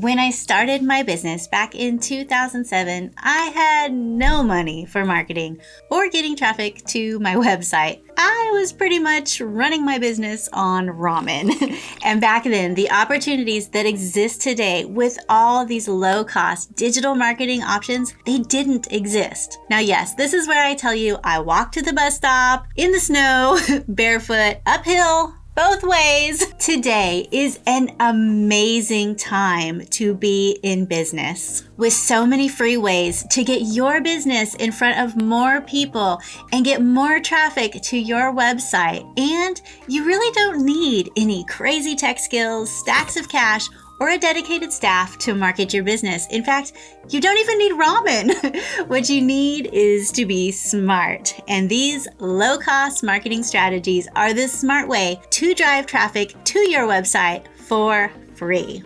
When I started my business back in 2007, I had no money for marketing or getting traffic to my website. I was pretty much running my business on ramen. And back then, the opportunities that exist today with all these low-cost digital marketing options, they didn't exist. Now, yes, this is where I tell you I walked to the bus stop, in the snow, barefoot, uphill, both ways. Today is an amazing time to be in business. With so many free ways to get your business in front of more people and get more traffic to your website. And you really don't need any crazy tech skills, stacks of cash, or a dedicated staff to market your business. In fact, you don't even need ramen. What you need is to be smart. And these low-cost marketing strategies are the smart way to drive traffic to your website for free.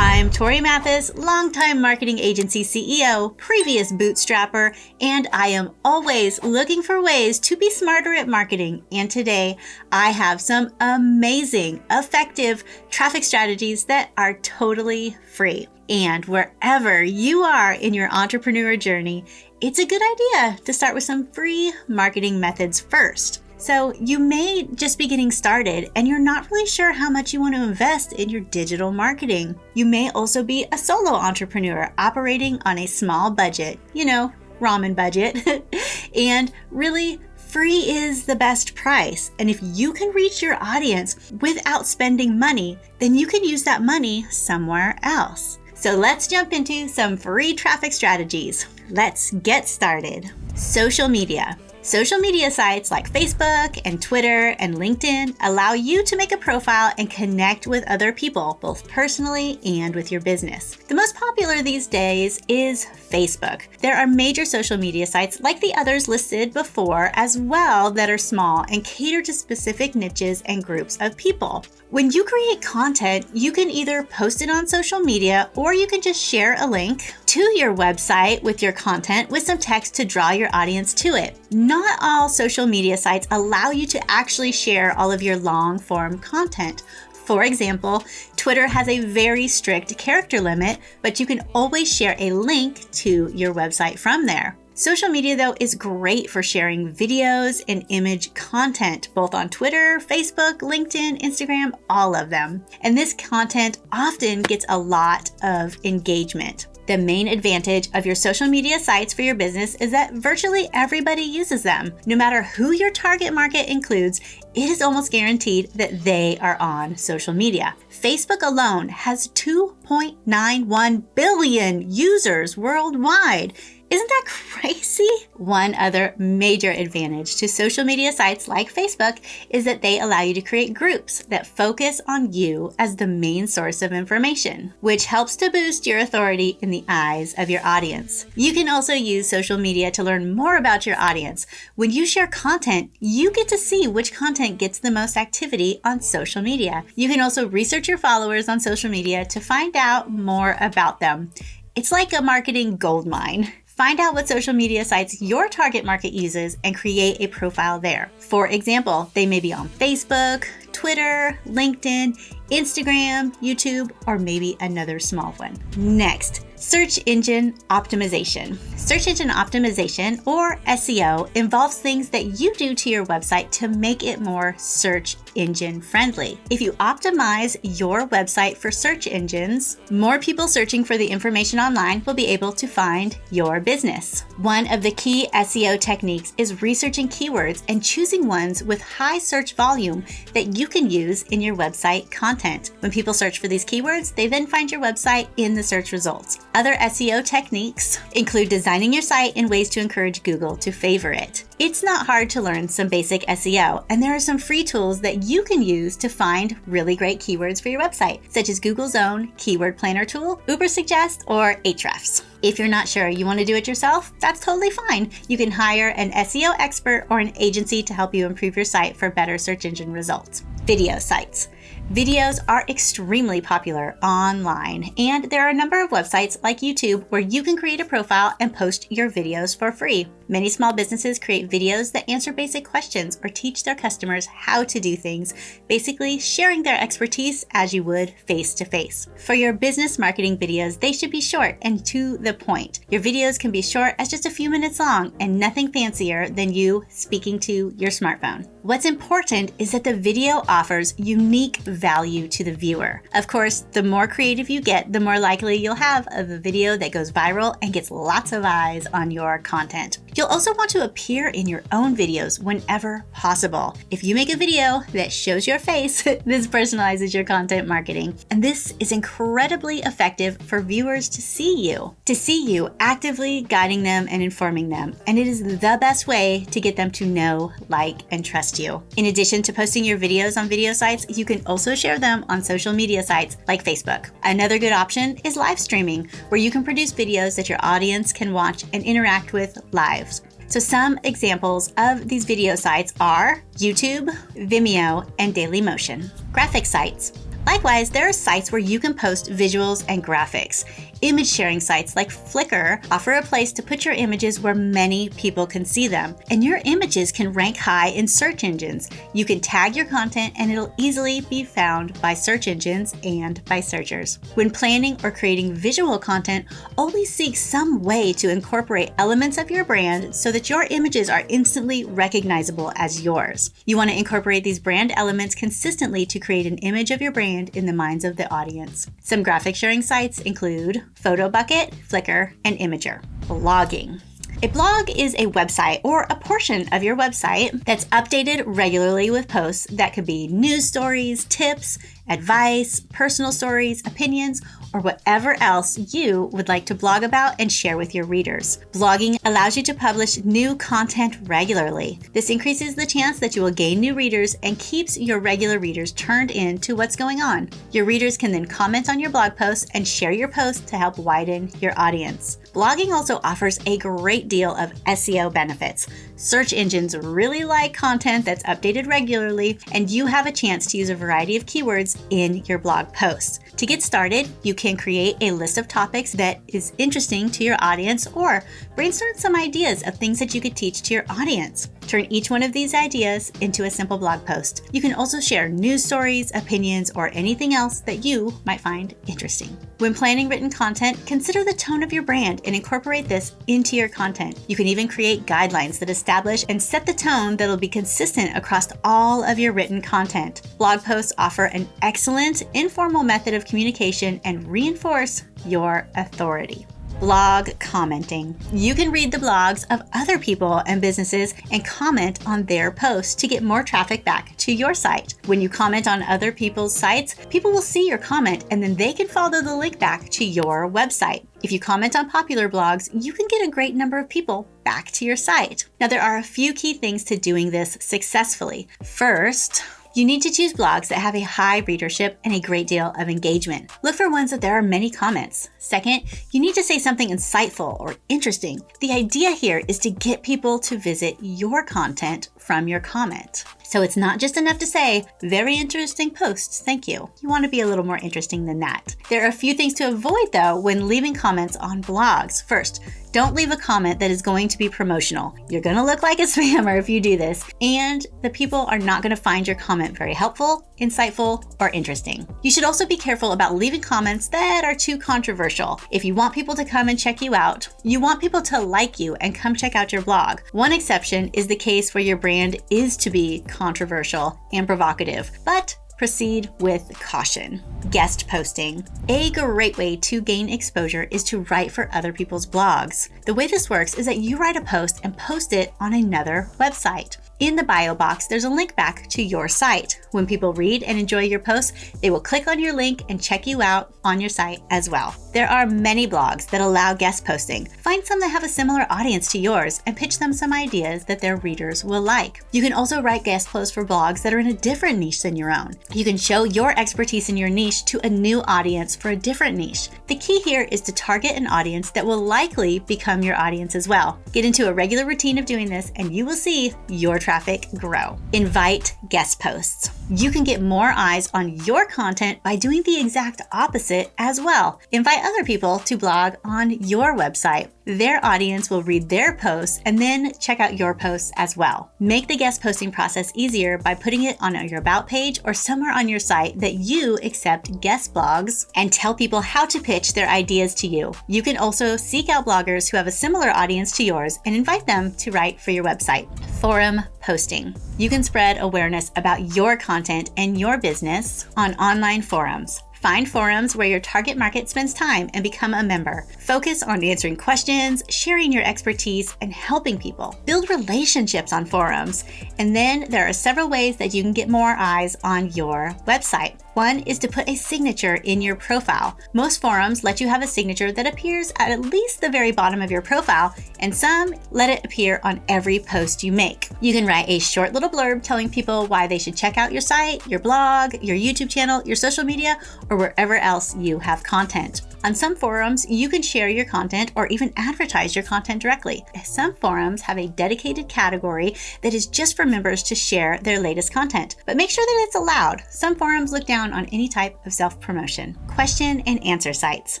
I'm Tori Mathis, longtime marketing agency CEO, previous bootstrapper, and I am always looking for ways to be smarter at marketing. And today, I have some amazing, effective traffic strategies that are totally free. And wherever you are in your entrepreneur journey, it's a good idea to start with some free marketing methods first. So you may just be getting started and you're not really sure how much you want to invest in your digital marketing. You may also be a solo entrepreneur operating on a small budget, ramen budget, and really free is the best price. And if you can reach your audience without spending money, then you can use that money somewhere else. So let's jump into some free traffic strategies. Let's get started. Social media. Social media sites like Facebook and Twitter and LinkedIn allow you to make a profile and connect with other people, both personally and with your business. The most popular these days is Facebook. There are major social media sites like the others listed before as well that are small and cater to specific niches and groups of people. When you create content, you can either post it on social media or you can just share a link to your website with your content with some text to draw your audience to it. Not all social media sites allow you to actually share all of your long-form content. For example, Twitter has a very strict character limit, but you can always share a link to your website from there. Social media, though, is great for sharing videos and image content, both on Twitter, Facebook, LinkedIn, Instagram, all of them. And this content often gets a lot of engagement. The main advantage of your social media sites for your business is that virtually everybody uses them. No matter who your target market includes, it is almost guaranteed that they are on social media. Facebook alone has 2.91 billion users worldwide. Isn't that crazy? One other major advantage to social media sites like Facebook is that they allow you to create groups that focus on you as the main source of information, which helps to boost your authority in the eyes of your audience. You can also use social media to learn more about your audience. When you share content, you get to see which content gets the most activity on social media. You can also research your followers on social media to find out more about them. It's like a marketing goldmine. Find out what social media sites your target market uses and create a profile there. For example, they may be on Facebook, Twitter, LinkedIn, Instagram, YouTube, or maybe another small one. Next, search engine optimization. Search engine optimization, or SEO, involves things that you do to your website to make it more search engine friendly. If you optimize your website for search engines, more people searching for the information online will be able to find your business. One of the key SEO techniques is researching keywords and choosing ones with high search volume that you can use in your website content. When people search for these keywords, they then find your website in the search results. Other SEO techniques include designing your site in ways to encourage Google to favor it. It's not hard to learn some basic SEO, and there are some free tools that you can use to find really great keywords for your website, such as Google's own Keyword Planner tool, Ubersuggest, or Ahrefs. If you're not sure you want to do it yourself, that's totally fine. You can hire an SEO expert or an agency to help you improve your site for better search engine results. Video sites. Videos are extremely popular online, and there are a number of websites like YouTube where you can create a profile and post your videos for free. Many small businesses create videos that answer basic questions or teach their customers how to do things, basically sharing their expertise as you would face-to-face. For your business marketing videos, they should be short and to the point. Your videos can be short as just a few minutes long and nothing fancier than you speaking to your smartphone. What's important is that the video offers unique value to the viewer. Of course, the more creative you get, the more likely you'll have of a video that goes viral and gets lots of eyes on your content. You'll also want to appear in your own videos whenever possible. If you make a video that shows your face, this personalizes your content marketing. And this is incredibly effective for viewers to see you actively guiding them and informing them. And it is the best way to get them to know, like, and trust you. In addition to posting your videos on video sites, you can also share them on social media sites like Facebook. Another good option is live streaming, where you can produce videos that your audience can watch and interact with live. So some examples of these video sites are YouTube, Vimeo, and Dailymotion. Graphic sites. Likewise, there are sites where you can post visuals and graphics. Image sharing sites like Flickr offer a place to put your images where many people can see them, and your images can rank high in search engines. You can tag your content and it'll easily be found by search engines and by searchers. When planning or creating visual content, always seek some way to incorporate elements of your brand so that your images are instantly recognizable as yours. You want to incorporate these brand elements consistently to create an image of your brand in the minds of the audience. Some graphic sharing sites include PhotoBucket, Flickr, and Imager. Blogging. A blog is a website or a portion of your website that's updated regularly with posts that could be news stories, tips, advice, personal stories, opinions, or whatever else you would like to blog about and share with your readers. Blogging allows you to publish new content regularly. This increases the chance that you will gain new readers and keeps your regular readers turned in to what's going on. Your readers can then comment on your blog posts and share your posts to help widen your audience. Blogging also offers a great deal of SEO benefits. Search engines really like content that's updated regularly, and you have a chance to use a variety of keywords in your blog posts. To get started, you can create a list of topics that is interesting to your audience or brainstorm some ideas of things that you could teach to your audience. Turn each one of these ideas into a simple blog post. You can also share news stories, opinions, or anything else that you might find interesting. When planning written content, consider the tone of your brand and incorporate this into your content. You can even create guidelines that establish and set the tone that'll be consistent across all of your written content. Blog posts offer an excellent informal method of communication and reinforce your authority. Blog commenting. You can read the blogs of other people and businesses and comment on their posts to get more traffic back to your site. When you comment on other people's sites, people will see your comment and then they can follow the link back to your website. If you comment on popular blogs, you can get a great number of people back to your site. Now, there are a few key things to doing this successfully. First, you need to choose blogs that have a high readership and a great deal of engagement. Look for ones that there are many comments. Second, you need to say something insightful or interesting. The idea here is to get people to visit your content from your comment. So it's not just enough to say, very interesting posts, thank you. You want to be a little more interesting than that. There are a few things to avoid though when leaving comments on blogs. First, don't leave a comment that is going to be promotional. You're going to look like a spammer if you do this, and the people are not going to find your comment very helpful, insightful, or interesting. You should also be careful about leaving comments that are too controversial. If you want people to come and check you out, you want people to like you and come check out your blog. One exception is the case where your brand is to be controversial and provocative, but proceed with caution. Guest posting. A great way to gain exposure is to write for other people's blogs. The way this works is that you write a post and post it on another website. In the bio box, there's a link back to your site. When people read and enjoy your post, they will click on your link and check you out on your site as well. There are many blogs that allow guest posting. Find some that have a similar audience to yours and pitch them some ideas that their readers will like. You can also write guest posts for blogs that are in a different niche than your own. You can show your expertise in your niche to a new audience for a different niche. The key here is to target an audience that will likely become your audience as well. Get into a regular routine of doing this and you will see your traffic grow. Invite guest posts. You can get more eyes on your content by doing the exact opposite as well. Invite other people to blog on your website. Their audience will read their posts and then check out your posts as well. Make the guest posting process easier by putting it on your About page or somewhere on your site that you accept guest blogs and tell people how to pitch their ideas to you. You can also seek out bloggers who have a similar audience to yours and invite them to write for your website. Forum posting. You can spread awareness about your content and your business on online forums. Find forums where your target market spends time and become a member. Focus on answering questions, sharing your expertise, and helping people. Build relationships on forums. And then there are several ways that you can get more eyes on your website. One is to put a signature in your profile. Most forums let you have a signature that appears at least the very bottom of your profile, and some let it appear on every post you make. You can write a short little blurb telling people why they should check out your site, your blog, your YouTube channel, your social media, or wherever else you have content. On some forums, you can share your content or even advertise your content directly. Some forums have a dedicated category that is just for members to share their latest content, but make sure that it's allowed. Some forums look down on any type of self-promotion. Question and answer sites.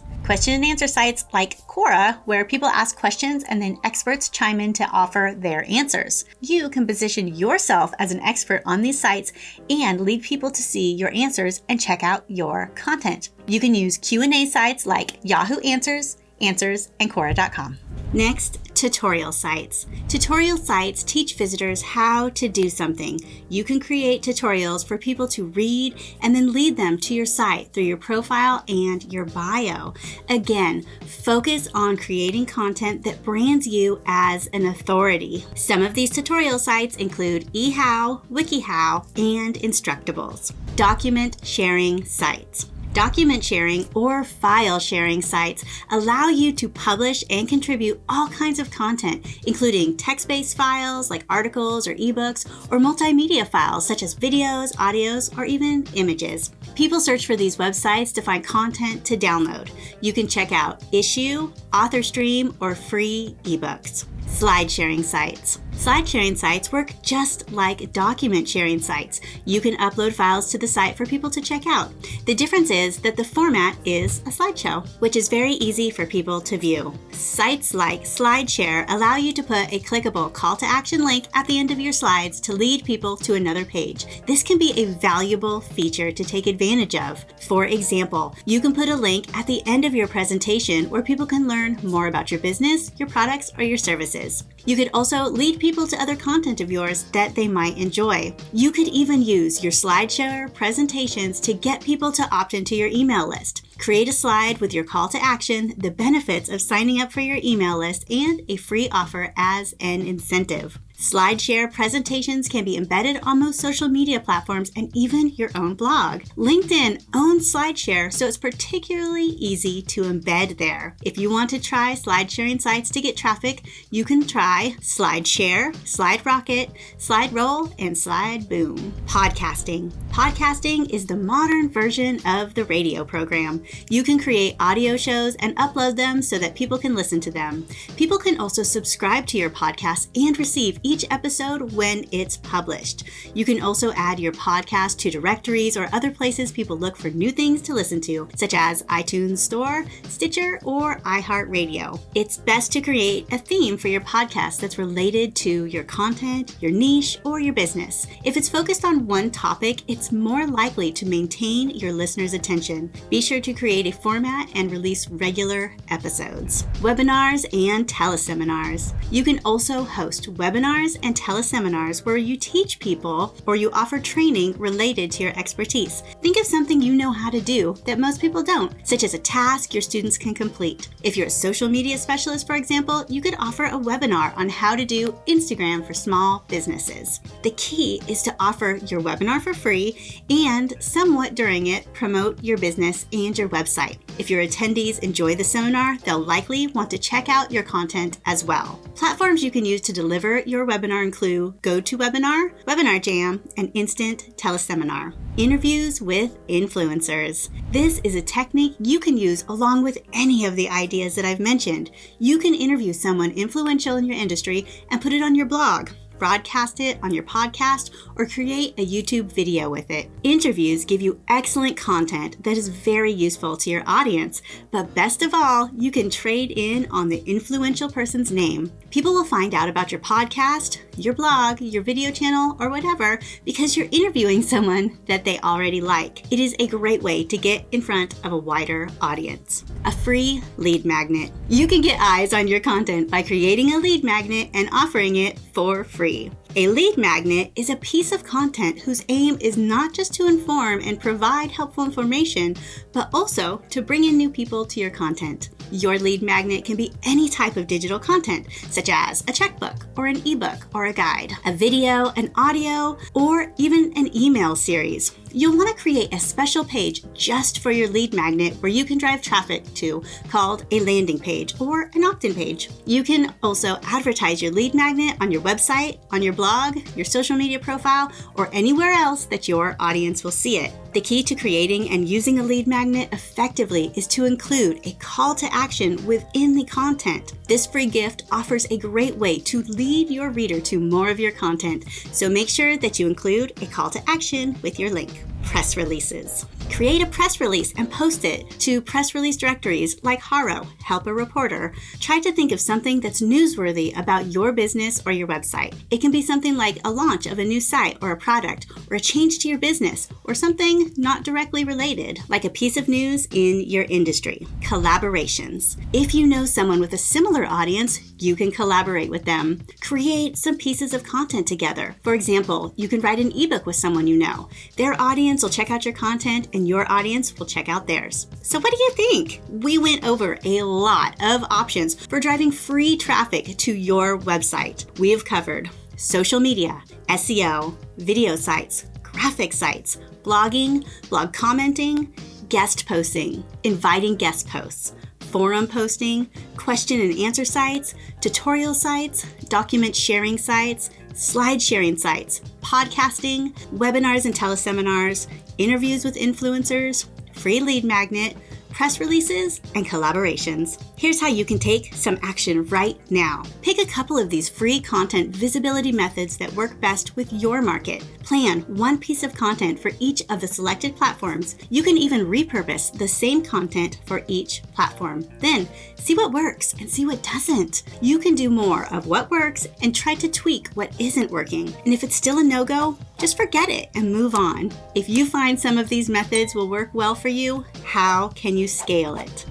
Question and answer sites like Quora, where people ask questions and then experts chime in to offer their answers. You can position yourself as an expert on these sites and lead people to see your answers and check out your content. You can use Q&A sites like Yahoo Answers, and Quora.com. Next, tutorial sites. Tutorial sites teach visitors how to do something. You can create tutorials for people to read and then lead them to your site through your profile and your bio. Again, focus on creating content that brands you as an authority. Some of these tutorial sites include eHow, WikiHow, and Instructables. Document sharing sites. Document sharing or file sharing sites allow you to publish and contribute all kinds of content, including text-based files like articles or ebooks, or multimedia files such as videos, audios, or even images. People search for these websites to find content to download. You can check out Issue, AuthorStream, or free ebooks. Slide sharing sites. Slide sharing sites work just like document sharing sites. You can upload files to the site for people to check out. The difference is that the format is a slideshow, which is very easy for people to view. Sites like SlideShare allow you to put a clickable call to action link at the end of your slides to lead people to another page. This can be a valuable feature to take advantage of. For example, you can put a link at the end of your presentation where people can learn more about your business, your products, or your services. You could also lead people to other content of yours that they might enjoy. You could even use your SlideShare presentations to get people to opt into your email list. Create a slide with your call to action, the benefits of signing up for your email list, and a free offer as an incentive. SlideShare presentations can be embedded on most social media platforms and even your own blog. LinkedIn owns SlideShare, so it's particularly easy to embed there. If you want to try slide sharing sites to get traffic, you can try SlideShare, SlideRocket, SlideRoll, and SlideBoom. Podcasting. Podcasting is the modern version of the radio program. You can create audio shows and upload them so that people can listen to them. People can also subscribe to your podcast and receive each episode when it's published. You can also add your podcast to directories or other places people look for new things to listen to, such as iTunes Store, Stitcher, or iHeartRadio. It's best to create a theme for your podcast that's related to your content, your niche, or your business. If it's focused on one topic, it's more likely to maintain your listeners' attention. Be sure to create a format and release regular episodes. Webinars and teleseminars. You can also host webinars and teleseminars where you teach people or you offer training related to your expertise. Think of something you know how to do that most people don't, such as a task your students can complete. If you're a social media specialist, for example, you could offer a webinar on how to do Instagram for small businesses. The key is to offer your webinar for free and somewhat during it promote your business and your website. If your attendees enjoy the seminar, they'll likely want to check out your content as well. Platforms you can use to deliver your webinar include GoToWebinar, Webinar Jam, and Instant Teleseminar. Interviews with influencers. This is a technique you can use along with any of the ideas that I've mentioned. You can interview someone influential in your industry and put it on your blog. broadcast it on your podcast, or create a YouTube video with it. Interviews give you excellent content that is very useful to your audience, but best of all, you can trade in on the influential person's name. People will find out about your podcast, your blog, your video channel, or whatever because you're interviewing someone that they already like. It is a great way to get in front of a wider audience. A free lead magnet. You can get eyes on your content by creating a lead magnet and offering it for free. A lead magnet is a piece of content whose aim is not just to inform and provide helpful information, but also to bring in new people to your content. Your lead magnet can be any type of digital content, such as a checkbook or an ebook or a guide, a video, an audio, or even an email series. You'll want to create a special page just for your lead magnet where you can drive traffic to, called a landing page or an opt-in page. You can also advertise your lead magnet on your website, on your blog, your social media profile, or anywhere else that your audience will see it. The key to creating and using a lead magnet effectively is to include a call to action within the content. This free gift offers a great way to lead your reader to more of your content, so make sure that you include a call to action with your link. Press releases. Create a press release and post it to press release directories like Haro, Help a Reporter. Try to think of something that's newsworthy about your business or your website. It can be something like a launch of a new site or a product, or a change to your business, or something not directly related, like a piece of news in your industry. Collaborations. If you know someone with a similar audience, you can collaborate with them. Create some pieces of content together. For example, you can write an ebook with someone you know. Their audience will check out your content and your audience will check out theirs. So what do you think? We went over a lot of options for driving free traffic to your website. We have covered social media, SEO, video sites, graphic sites, blogging, blog commenting, guest posting, inviting guest posts, forum posting, question and answer sites, tutorial sites, document sharing sites, slide sharing sites, podcasting, webinars and teleseminars, interviews with influencers, free lead magnet, press releases, and collaborations. Here's how you can take some action right now. Pick a couple of these free content visibility methods that work best with your market. Plan one piece of content for each of the selected platforms. You can even repurpose the same content for each platform. Then see what works and see what doesn't. You can do more of what works and try to tweak what isn't working. And if it's still a no-go, just forget it and move on. If you find some of these methods will work well for you, how can you scale it?